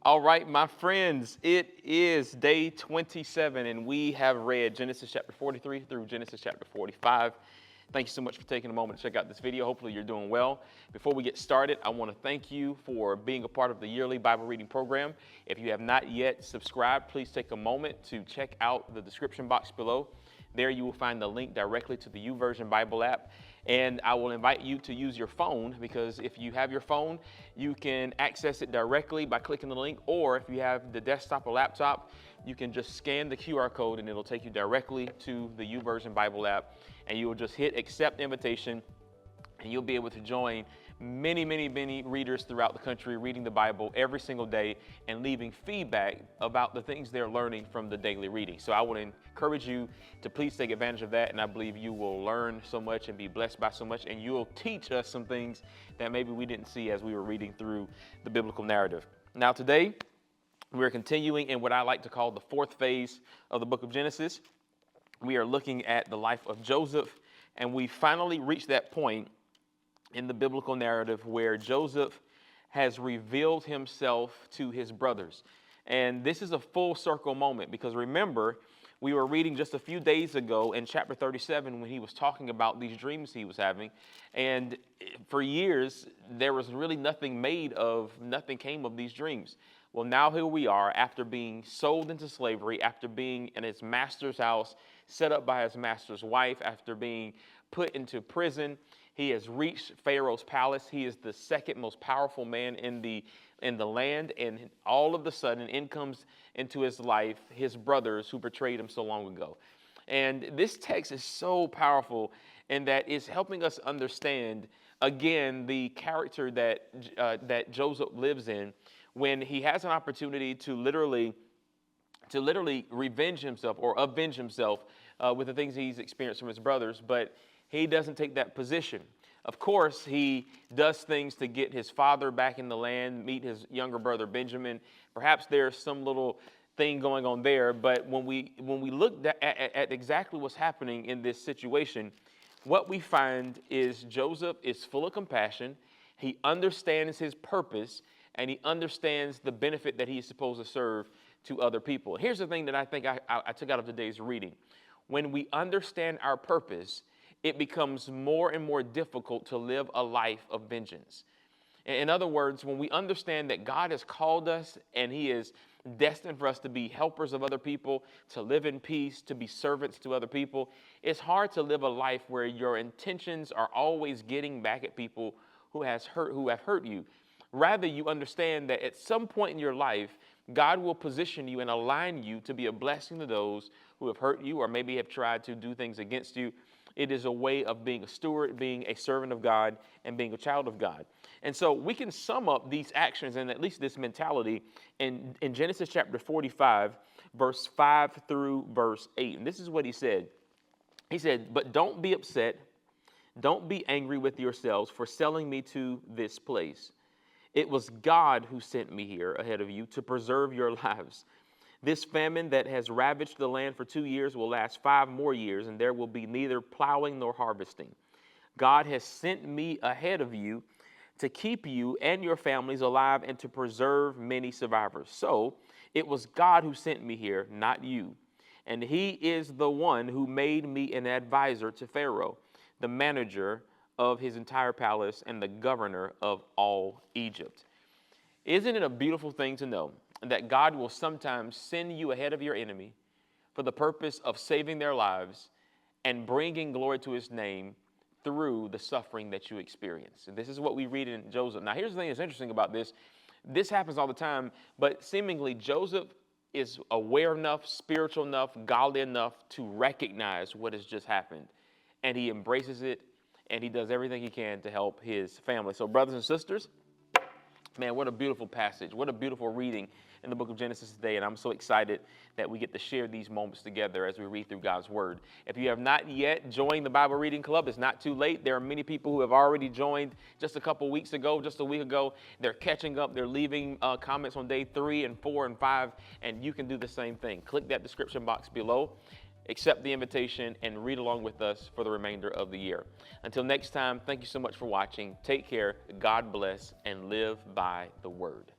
All right, my friends, it is day 27, and we have read Genesis chapter 43 through Genesis chapter 45. Thank you so much for taking a moment to check out this video. Hopefully you're doing well. Before we get started, I want to thank you for being a part of the yearly Bible reading program. If you have not yet subscribed, please take a moment to check out the description box below. There you will find the link directly to the YouVersion Bible app. And I will invite you to use your phone, because if you have your phone, you can access it directly by clicking the link, or if you have the desktop or laptop, you can just scan the QR code and it'll take you directly to the YouVersion Bible app, and you will just hit accept invitation, and you'll be able to join many readers throughout the country reading the Bible every single day and leaving feedback about the things they're learning from the daily reading. So I would encourage you to please take advantage of that, and I believe you will learn so much and be blessed by so much, and you'll teach us some things that maybe we didn't see as we were reading through the biblical narrative. Now today, we're continuing in what I like to call the fourth phase of the book of Genesis. We are looking at the life of Joseph, and we finally reached that point in the biblical narrative where Joseph has revealed himself to his brothers. And this is a full circle moment, because remember, we were reading just a few days ago in chapter 37 when he was talking about these dreams he was having. And for years, there was really nothing came of these dreams. Well, now here we are, after being sold into slavery, after being in his master's house, set up by his master's wife, after being put into prison. He has reached Pharaoh's palace. He is the second most powerful man in the land, and all of a sudden in comes into his life his brothers who betrayed him so long ago. And this text is so powerful in that it's helping us understand again the character that Joseph lives in, when he has an opportunity to literally revenge himself or avenge himself with the things he's experienced from his brothers, but he doesn't take that position. Of course, he does things to get his father back in the land, meet his younger brother Benjamin. Perhaps there's some little thing going on there, but when we look at exactly what's happening in this situation, what we find is Joseph is full of compassion. He understands his purpose, and he understands the benefit that he is supposed to serve to other people. Here's the thing that I think I took out of today's reading. When we understand our purpose, it becomes more and more difficult to live a life of vengeance. In other words, when we understand that God has called us and he is destined for us to be helpers of other people, to live in peace, to be servants to other people, it's hard to live a life where your intentions are always getting back at people who have hurt you. Rather, you understand that at some point in your life, God will position you and align you to be a blessing to those who have hurt you or maybe have tried to do things against you. It is a way of being a steward, being a servant of God, and being a child of God. And so we can sum up these actions and at least this mentality in Genesis chapter 45, verse 5 through verse 8. And this is what he said. He said, "But don't be upset. Don't be angry with yourselves for selling me to this place. It was God who sent me here ahead of you to preserve your lives. This famine that has ravaged the land for 2 years will last 5 more years, and there will be neither plowing nor harvesting. God has sent me ahead of you to keep you and your families alive and to preserve many survivors. So it was God who sent me here, not you. And he is the one who made me an advisor to Pharaoh, the manager of his entire palace and the governor of all Egypt." Isn't it a beautiful thing to know that God will sometimes send you ahead of your enemy for the purpose of saving their lives and bringing glory to his name through the suffering that you experience? And this is what we read in Joseph. Now, here's the thing that's interesting about this. This happens all the time, but seemingly Joseph is aware enough, spiritual enough, godly enough to recognize what has just happened. And he embraces it, and he does everything he can to help his family. So, brothers and sisters, man, what a beautiful passage. What a beautiful reading in the book of Genesis today. And I'm so excited that we get to share these moments together as we read through God's word. If you have not yet joined the Bible Reading Club, it's not too late. There are many people who have already joined just a couple weeks ago, just a week ago. They're catching up. They're leaving comments on day 3 and 4 and 5. And you can do the same thing. Click that description box below. Accept the invitation and read along with us for the remainder of the year. Until next time, thank you so much for watching. Take care, God bless, and live by the word.